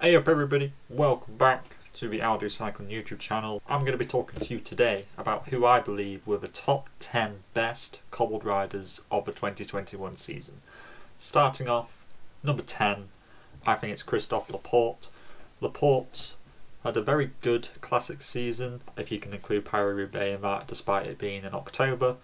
Hey up everybody, welcome back to the Audio Cycling YouTube channel. I'm going to be talking to you today about who I believe were the top 10 best cobbled riders of the 2021 season. Starting off, number 10, I think it's Christophe Laporte. Laporte had a very good classic season, if you can include Paris Roubaix in that, despite it being in October,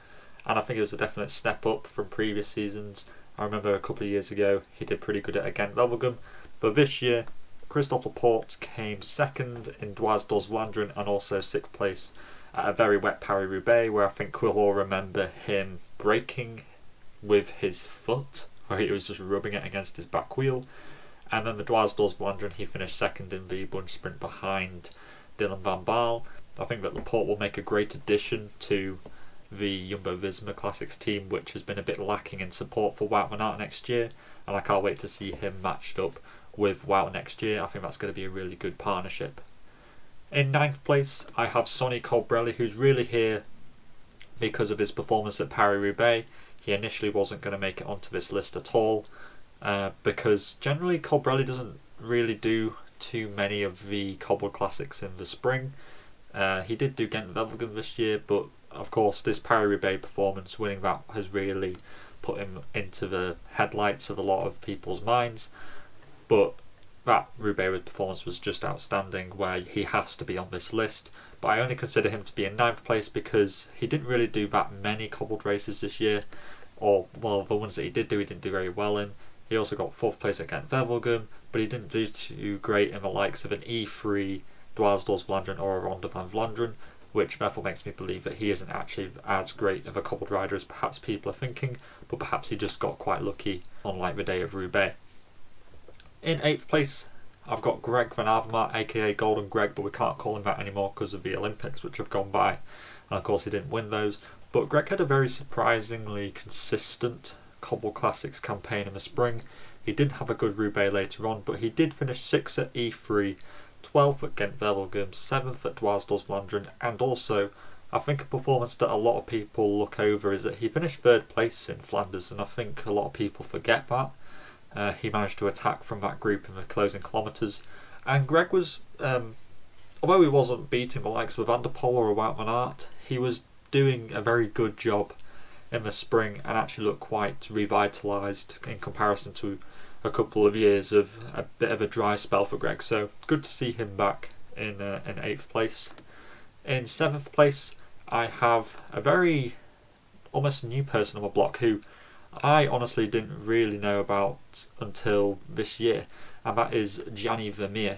and I think it was a definite step up from previous seasons. I remember a couple of years ago he did pretty good at Gent-Wevelgem, but this year Christophe Laporte came second in Dwars dos Vlaanderen and also sixth place at a very wet Paris Roubaix, where I think we'll all remember him braking with his foot, where he was just rubbing it against his back wheel. And then the Dwars dos Vlaanderen, he finished second in the bunch sprint behind Dylan van Baarle. I think that Laporte will make a great addition to the Jumbo-Visma Classics team, which has been a bit lacking in support for Wout van Aert next year, and I can't wait to see him matched up with Wout next year. I think that's going to be a really good partnership. In ninth place, I have Sonny Colbrelli, who's really here because of his performance at Paris Roubaix. He initially wasn't going to make it onto this list at all, because generally Colbrelli doesn't really do too many of the cobbled classics in the spring. He did do Gent-Wevelgem this year, but of course this Paris Roubaix performance, winning that, has really put him into the headlights of a lot of people's minds. But that Roubaix performance was just outstanding, where he has to be on this list. But I only consider him to be in ninth place because he didn't really do that many cobbled races this year, or well, the ones that he did do, he didn't do very well in. He also got fourth place at Gent-Wevelgem, but he didn't do too great in the likes of an E3, Dwars dos Vlaanderen or a Ronde van Vlaanderen, which therefore makes me believe that he isn't actually as great of a cobbled rider as perhaps people are thinking, but perhaps he just got quite lucky on like the day of Roubaix. In 8th place, I've got Greg van Avermaet, aka Golden Greg, but we can't call him that anymore because of the Olympics which have gone by, and of course he didn't win those. But Greg had a very surprisingly consistent Cobble Classics campaign in the spring. He didn't have a good Roubaix later on, but he did finish 6th at E3, 12th at Gent-Wevelgem, 7th at Dwars dos Vlaanderen, and also I think a performance that a lot of people look over is that he finished 3rd place in Flanders, and I think a lot of people forget that. He managed to attack from that group in the closing kilometres, and Greg was, although he wasn't beating the likes of Van der Poel or Wout van Aert, he was doing a very good job in the spring and actually looked quite revitalised in comparison to a couple of years of a bit of a dry spell for Greg. So good to see him back in 8th place. In 7th place, I have a very almost new person on my block who I honestly didn't really know about until this year, and that is Giovanni Vermeer,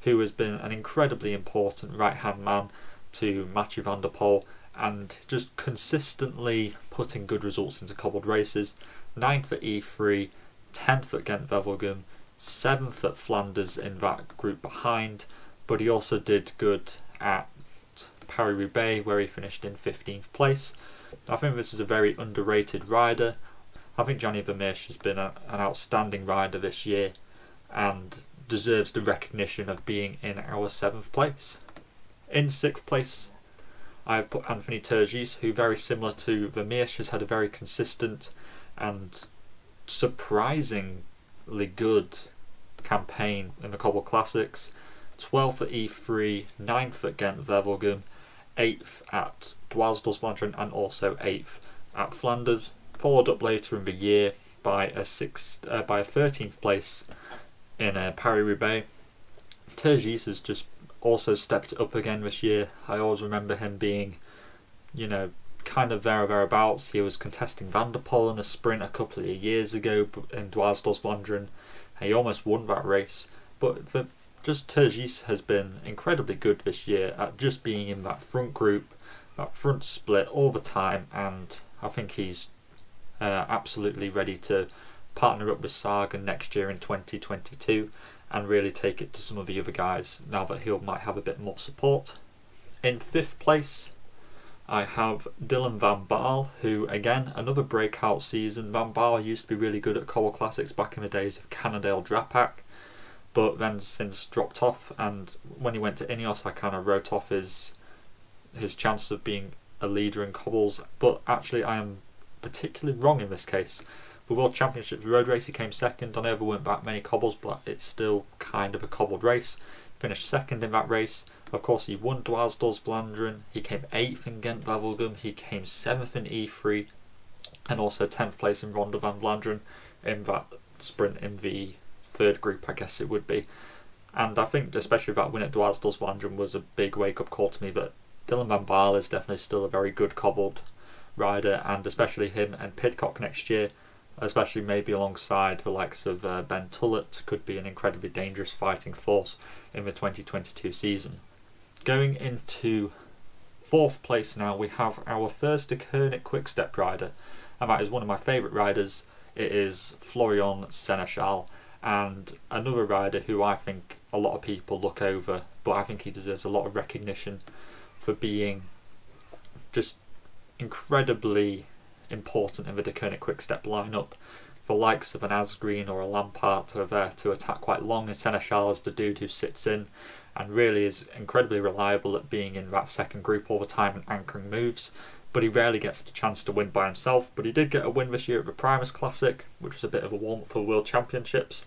who has been an incredibly important right-hand man to Mathieu van der Poel and just consistently putting good results into cobbled races. 9th at E3, 10th at Gent-Wevelgem, 7th at Flanders in that group behind, but he also did good at Paris Roubaix, where he finished in 15th place. I think this is a very underrated rider. I think Giovanni Vermeer has been an outstanding rider this year and deserves the recognition of being in our 7th place. In 6th place, I have put Anthony Tergis, who, very similar to Vermeer, has had a very consistent and surprisingly good campaign in the Cobble Classics. 12th at E3, 9th at Gent-Wevelgem, 8th at Dwars dos Vlaanderen, and also 8th at Flanders. Followed up later in the year by a 13th place in Paris Roubaix. Tergis has just also stepped up again this year. I always remember him being, kind of there or thereabouts. He was contesting Van der Poel in a sprint a couple of years ago in Dwars dos Vlaanderen. He almost won that race, but Tergis has been incredibly good this year at just being in that front group, that front split all the time, and I think he's absolutely ready to partner up with Sagan next year in 2022 and really take it to some of the other guys now that he might have a bit more support. In 5th place, I have Dylan van Baarle, who, again, another breakout season. Van Baarle used to be really good at Cobble Classics back in the days of Cannondale Drapac, but then since dropped off, and when he went to Ineos I kind of wrote off his chances of being a leader in cobbles, but actually I am particularly wrong in this case. The World Championships road race he came second. I know there weren't that many cobbles, but it's still kind of a cobbled race. Finished second in that race. Of course, he won Dwaalsdor's Vlaanderen. He came 8th in Gent-Wevelgem. He came 7th in E3, and also 10th place in Ronde van Vlaanderen in that sprint in the third group, I guess it would be. And I think especially that win at Dwaalsdor's Vlaanderen was a big wake-up call to me that Dylan van Baarle is definitely still a very good cobbled rider, and especially him and Pidcock next year, especially maybe alongside the likes of Ben Tullet, could be an incredibly dangerous fighting force in the 2022 season. Going into 4th place now, we have our first Deceuninck Quick-Step rider, and that is one of my favourite riders. It is Florian Seneschal, and another rider who I think a lot of people look over, but I think he deserves a lot of recognition for being just incredibly important in the Deceuninck Quick-Step lineup. The likes of an Asgreen or a Laporte are there to attack quite long, and Seneschal is the dude who sits in and really is incredibly reliable at being in that second group all the time and anchoring moves, but he rarely gets the chance to win by himself. But he did get a win this year at the Primus Classic, which was a bit of a warm-up for the World Championships,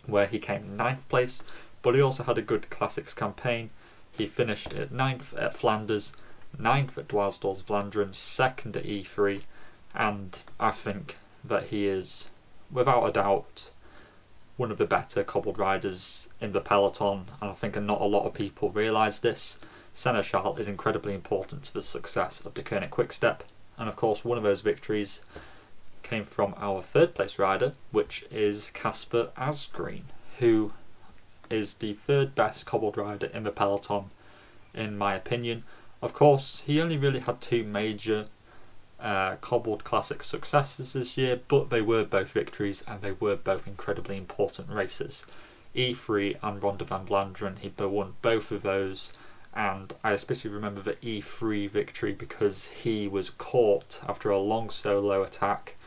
where he came 9th place, but he also had a good Classics campaign. He finished at 9th at Flanders, 9th at Dwaalsdor's Vlaanderen, 2nd at E3, and I think that he is, without a doubt, one of the better cobbled riders in the peloton, and I think not a lot of people realise this. Seneschal is incredibly important to the success of Deceuninck Quick-Step, and of course one of those victories came from our 3rd place rider, which is Caspar Asgreen, who is the 3rd best cobbled rider in the peloton in my opinion. Of course, he only really had 2 major cobbled classic successes this year, but they were both victories and they were both incredibly important races. E3 and Ronde van Vlaanderen, he won both of those, and I especially remember the E3 victory because he was caught after a long solo attack,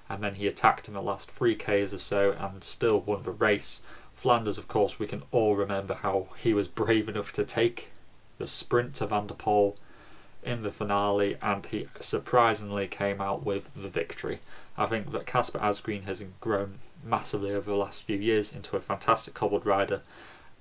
and then he attacked in the last 3Ks or so and still won the race. Flanders, of course, we can all remember how he was brave enough to take the sprint to Van der Poel in the finale, and he surprisingly came out with the victory. I think that Caspar Asgreen has grown massively over the last few years into a fantastic cobbled rider,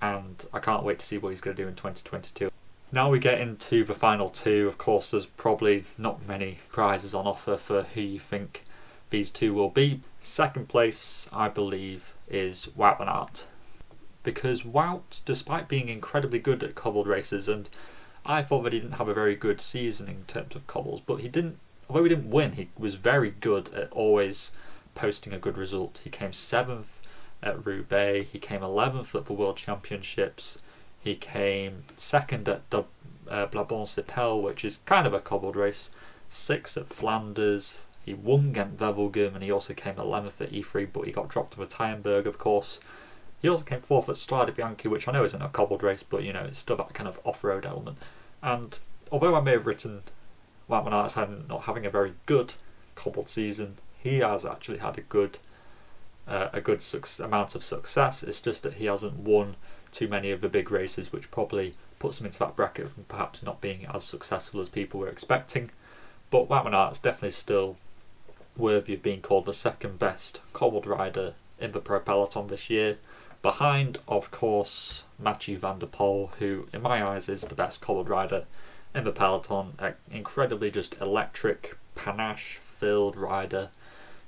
and I can't wait to see what he's going to do in 2022. Now we get into the final 2. Of course, there's probably not many prizes on offer for who you think these 2 will be. 2nd place, I believe, is Wout van Aert, because Wout, despite being incredibly good at cobbled races, and I thought that he didn't have a very good season in terms of cobbles, but although he didn't win, he was very good at always posting a good result. He came 7th at Roubaix, he came 11th at the World Championships, he came 2nd at Brabant-Sipel, which is kind of a cobbled race, 6th at Flanders, he won Gent-Wevelgem, and he also came 11th at E3, but he got dropped to the Tyenberg, of course. He also came 4th at Strade Bianche, which I know isn't a cobbled race, but it's still that kind of off-road element. And although I may have written Wout van Aert as not having a very good cobbled season, he has actually had a good amount of success. It's just that he hasn't won too many of the big races, which probably puts him into that bracket of perhaps not being as successful as people were expecting. But Wout van Aert is definitely still worthy of being called the 2nd best cobbled rider in the pro peloton this year, behind, of course, Mathieu van der Poel, who in my eyes is the best cobbled rider in the peloton. Incredibly just electric, panache-filled rider,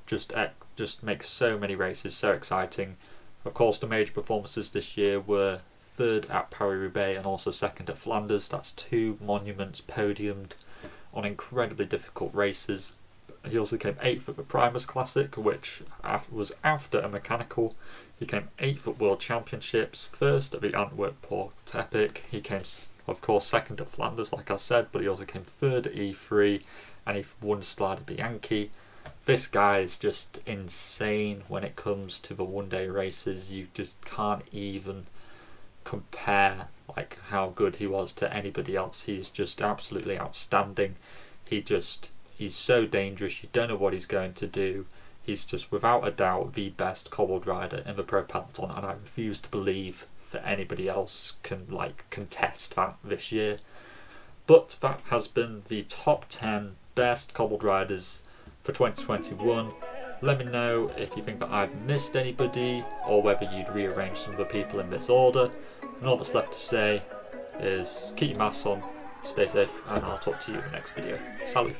just makes so many races so exciting. Of course, the major performances this year were 3rd at Paris Roubaix and also 2nd at Flanders. That's 2 monuments podiumed on incredibly difficult races. He also came 8th at the Primus Classic, which was after a mechanical. He came 8th at World Championships, 1st at the Antwerp-Port Epic. He came, of course, 2nd at Flanders, like I said, but he also came 3rd at E3, and he won Strade Bianche. This guy is just insane when it comes to the one-day races. You just can't even compare how good he was to anybody else. He's just absolutely outstanding. He's so dangerous, you don't know what he's going to do. He's just without a doubt the best cobbled rider in the pro peloton, and I refuse to believe that anybody else can contest that this year. But that has been the top 10 best cobbled riders for 2021. Let me know if you think that I've missed anybody or whether you'd rearrange some of the people in this order. And all that's left to say is keep your masks on, stay safe, and I'll talk to you in the next video. Salut!